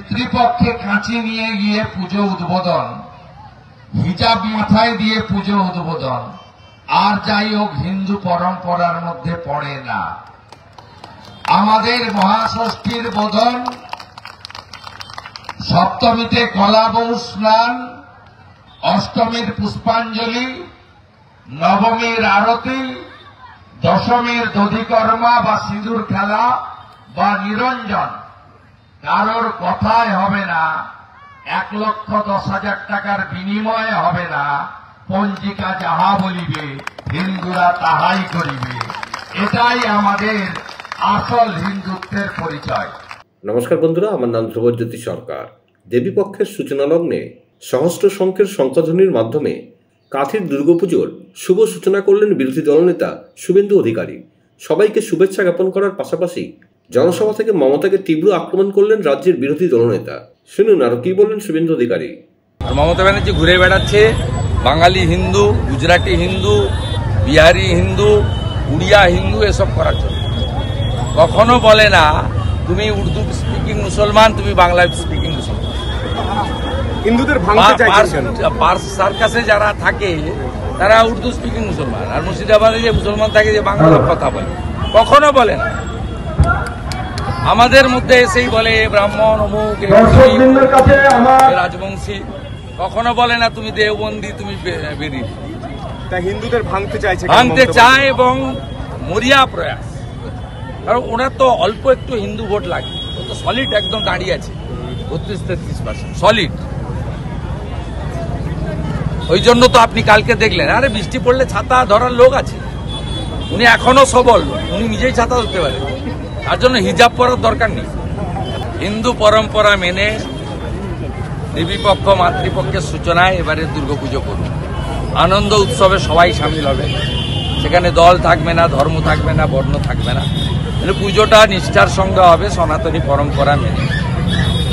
পিতৃপক্ষে কাঁচি নিয়ে গিয়ে পুজো উদ্বোধন, হিজাব মাথায় দিয়ে পুজো উদ্বোধন, আর যাই হোক হিন্দু পরম্পরার মধ্যে পড়ে না। আমাদের মহাষষ্ঠীর বোধন, সপ্তমীতে কলাবউ স্নান, অষ্টমীর পুষ্পাঞ্জলি, নবমীর আরতি, দশমীর দধিকর্মা বা সিঁদুর খেলা বা নিরঞ্জন। কারোর কথাই হবে না 1,10,000 টাকার বিনিময়ে হবে না। পঞ্জিকা যাহা বলিবে হিন্দুরা তাহাই করিবে। এটাই আমাদের আসল হিন্দুত্বের পরিচয়। নমস্কার বন্ধুরা, আমার নাম ধ্রুবজ্যোতি সরকার। দেবীপক্ষের সূচনা লগ্নে সহস্র শঙ্খের শঙ্খধ্বনির মাধ্যমে কাঁথির দুর্গাপুজোর শুভ সূচনা করলেন বিরোধী দলনেতা শুভেন্দু অধিকারী। সবাইকে শুভেচ্ছা জ্ঞাপন করার পাশাপাশি জনসভা থেকে মমতাকে তীব্র আক্রমণ করলেন রাজ্যের বিরোধী দলনেতা। শুনুন আরো কি বললেন শুভেন্দু অধিকারী। মমতা ব্যানার্জি ঘুরে বেড়াচ্ছে বাঙালি হিন্দু, গুজরাটি হিন্দু, বিহারি হিন্দু, উড়িয়া হিন্দু এসব করার জন্য। কখনো বলে না তুমি উর্দু স্পিকিং মুসলমান, তুমি বাংলা স্পিকিং মুসলমান। হিন্দুদের ভাঙতে চাইছেন। পার্স সার্কাসে যারা থাকে তারা উর্দু স্পিকিং মুসলমান, আর মুর্শিদাবাদে যে মুসলমান থাকে যে বাংলা কথা বলে, কখনো বলে না। আমাদের মধ্যে এসেই বলে ব্রাহ্মণ অমুক রাজবংশী, কখনো বলে না তুমি দেওবন্দি, তুমি বেরিয়ে। তা হিন্দুদের ভাঙতে চায় এবং মরিয়া প্রয়াস। কারণ ওরা তো অল্প একটু হিন্দু ভোট লাগে, ও তো সলিড একদম দাঁড়িয়ে আছে 32-33% সলিড। ওই জন্য তো আপনি কালকে দেখলেন, আরে বৃষ্টি পড়লে ছাতা ধরার লোক আছে, উনি এখনো সবল, উনি নিজেই ছাতা ধরতে পারে, তার জন্য হিজাব পরার দরকার নেই। হিন্দু পরম্পরা মেনে দেবীপক্ষ মাতৃপক্ষের সূচনায় এবারে দুর্গাপুজো করুন। আনন্দ উৎসবে সবাই সামিল হবে, সেখানে দল থাকবে না, ধর্ম থাকবে না, বর্ণ থাকবে না। মানে পুজোটা নিষ্ঠার সঙ্গে হবে সনাতনী পরম্পরা মেনে।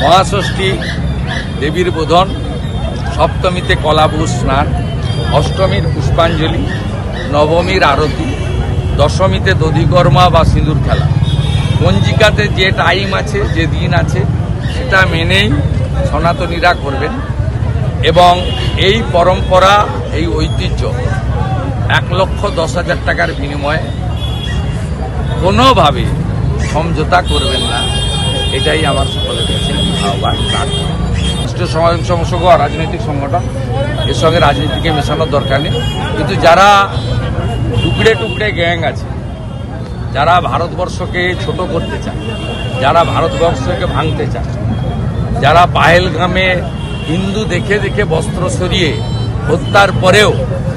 মহাষষ্ঠী দেবীর বোধন, সপ্তমীতে কলাবউ স্নান, অষ্টমীর পুষ্পাঞ্জলি, নবমীর আরতি, দশমীতে দধিকর্মা বা সিঁদুর খেলা। পঞ্জিকাতে যে টাইম আছে, যে দিন আছে, সেটা মেনেই সনাতনীরা করবেন। এবং এই পরম্পরা, এই ঐতিহ্য 1,10,000 টাকার বিনিময়ে কোনোভাবে সমঝোতা করবেন না, এটাই আমার সকলের কাছে আহ্বান। রাষ্ট্রীয় স্বয়ংসেবক রাজনৈতিক সংগঠন, এর সঙ্গে রাজনীতিকে মেশানোর দরকার নেই। কিন্তু যারা টুকরে টুকরে গ্যাং আছে, যারা ভারতবর্ষকে ছোট করতে চায়, যারা ভারতবর্ষকে ভাঙতে চায়, যারা পাহেলগামে হিন্দু দেখে দেখে বস্ত্র সরিয়ে হত্যার পরেও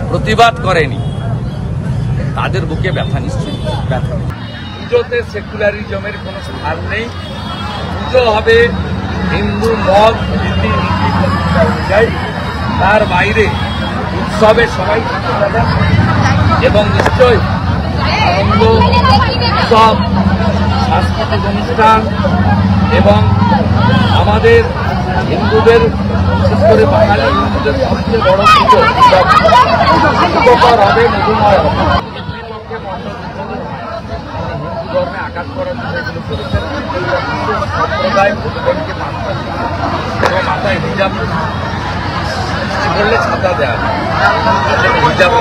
প্রতিবাদ করেনি, তাদের বুকে ব্যথা নিশ্চয়ই ব্যথা। পুজোতে সেকুলারিজমের কোনো স্থান নেই। পুজো হবে হিন্দু মত রীতি নীতি অনুযায়ী, তার বাইরে উৎসবে সবাই এবং নিশ্চয়ই আনন্দ উৎসব, সাংস্কৃতিক অনুষ্ঠান এবং আমাদের হিন্দুদের, বিশেষ করে বাঙালি হিন্দুদের সবচেয়ে বড় পুজো উপকার হবে, মধুময় হবে। হিন্দু ধর্মে আঘাত করার বিষয়গুলো করেছেন, সম্প্রদায় ভোটকে এবং মাথায় হিজাব করলে ছাতা দেওয়া হিজাব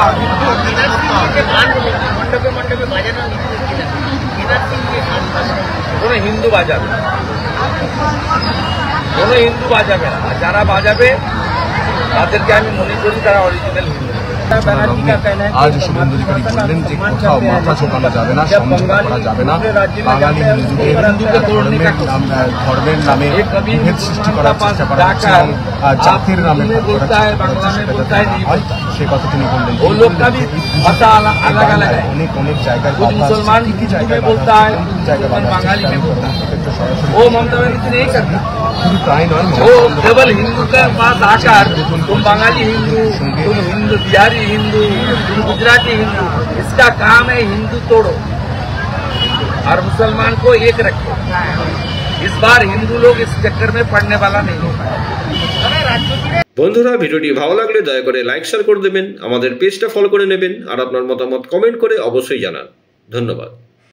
কোনো হিন্দু বাজাবে, কোনো হিন্দু বাজাবে না। যারা বাজাবে তাদেরকে আমি মনে করি তারা অরিজিনাল হিন্দু। আজ শুভেন্দু অধিকারী বললেন যে কোথাও মাথা ঝোঁকানো যাবে না, সমঝোতা করা যাবে না। বাঙালি ধর্মের নামে বিভেদ সৃষ্টি করার চেষ্টা করা হচ্ছে এবং জাতির নামে সে কথা তিনি বললেন। অনেক জায়গায় मुसलमान हिंदू में बोलता है, बंगाली में बोलता है। वो ममता बनर्जी नहीं करता, वो केवल हिंदू के पास आकर तुम बंगाली हिंदू, तुम हिंदू बिहारी हिंदू, तुम गुजराती हिंदू, इसका काम है हिंदू तोड़ो और मुसलमान को एक रखो। इस बार हिंदू लोग इस चक्कर में पड़ने वाला नहीं हो पाए। বন্ধুরা, ভিডিওটি ভালো লাগলে দয়া করে লাইক শেয়ার করে দেবেন, আমাদের পেজটা ফলো করে নেবেন আর আপনার মতামত কমেন্ট করে অবশ্যই জানান। ধন্যবাদ।